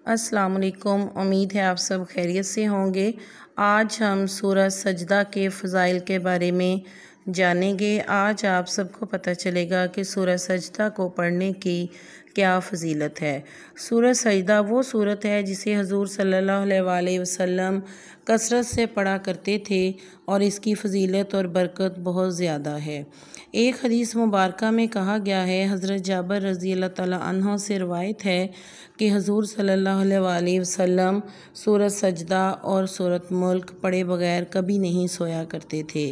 अस्सलाम वालेकुम। उम्मीद है आप सब खैरियत से होंगे। आज हम सूरह सजदा के फ़ज़ाइल के बारे में जानेंगे। आज आप सबको पता चलेगा कि सूरह सजदा को पढ़ने की क्या फ़जीलत है। सूरह सजदा वो सूरत है जिसे हुज़ूर सल्लल्लाहु अलैहि वसल्लम कसरत से पढ़ा करते थे और इसकी फ़जीलत और बरकत बहुत ज़्यादा है। एक हदीस मुबारका में कहा गया है, हज़रत जाबिर रज़ी अल्लाह तआला अन्हु से रवायत है कि हुज़ूर सल्लल्लाहु अलैहि वसल्लम सूरत सजदा और सूरत मुल्क पढ़े बगैर कभी नहीं सोया करते थे।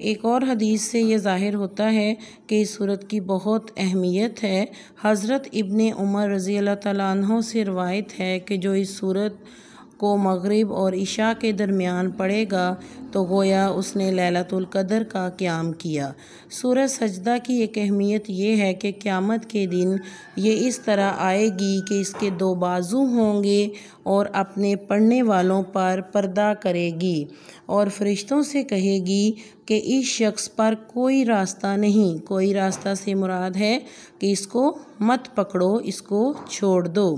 एक और हदीस से ये ज़ाहिर होता है कि इस सूरत की बहुत अहमियत है। हज़रत इब्ने उमर रज़ी अल्लाह तआला अन्हु से रवायत है कि जो इस सूरत को मगरिब और इशा के दरमियान पढ़ेगा तो गोया उसने लैलतुल क़द्र का क़याम किया। सूरह सजदा की एक अहमियत ये है कि क़यामत के दिन ये इस तरह आएगी कि इसके दो बाजू होंगे और अपने पढ़ने वालों पर पर्दा करेगी और फरिश्तों से कहेगी कि इस शख्स पर कोई रास्ता नहीं। कोई रास्ता से मुराद है कि इसको मत पकड़ो, इसको छोड़ दो।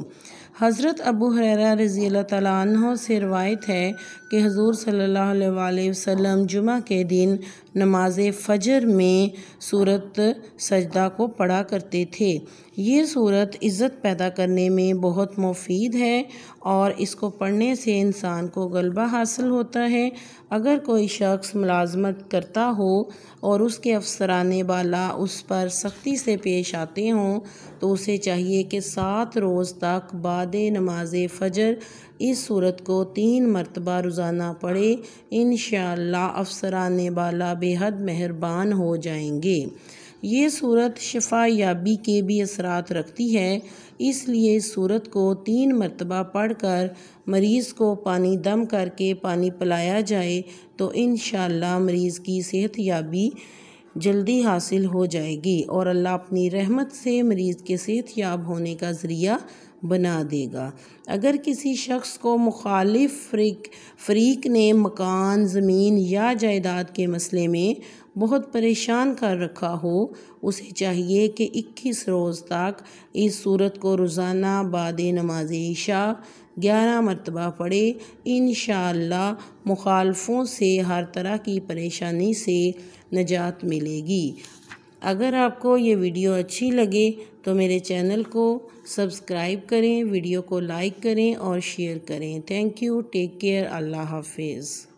हज़रत अबू हुरैरा रज़ी अल्लाह तआला अन्हु से रवायत है कि हुज़ूर सल्लल्लाहु अलैहि वसल्लम जुमा के दिन नमाज फ़जर में सूरत सजदा को पढ़ा करते थे। ये सूरत इज़्ज़त पैदा करने में बहुत मुफीद है और इसको पढ़ने से इंसान को गलबा हासिल होता है। अगर कोई शख्स मुलाजमत करता हो और उसके अफसराने बाला उस पर सख्ती से पेश आते हों तो उसे चाहिए कि 7 रोज़ तक बाद नमाज फ़जर इस सूरत को 3 मरतबा रोज़ाना पढ़े। इंशाअल्लाह अफसराने बाला बेहद मेहरबान हो जाएंगे। ये सूरत शिफा याबी के भी असरात रखती है, इसलिए इस सूरत को 3 मरतबा पढ़कर मरीज़ को पानी दम करके पानी पिलाया जाए तो इंशाअल्लाह मरीज़ की सेहत याबी जल्दी हासिल हो जाएगी और अल्लाह अपनी रहमत से मरीज़ के सेहत याब होने का ज़रिया बना देगा। अगर किसी शख्स को मुखालिफ फ़रीक ने मकान, ज़मीन या जायदाद के मसले में बहुत परेशान कर रखा हो, उसे चाहिए कि 21 रोज़ तक इस सूरत को रोज़ाना बाद नमाज इशा 11 मरतबा पढ़े। इंशाअल्लाह मुखालफों से हर तरह की परेशानी से निजात मिलेगी। अगर आपको ये वीडियो अच्छी लगे तो मेरे चैनल को सब्सक्राइब करें, वीडियो को लाइक करें और शेयर करें। Thank you. Take care. अल्लाह हाफिज़।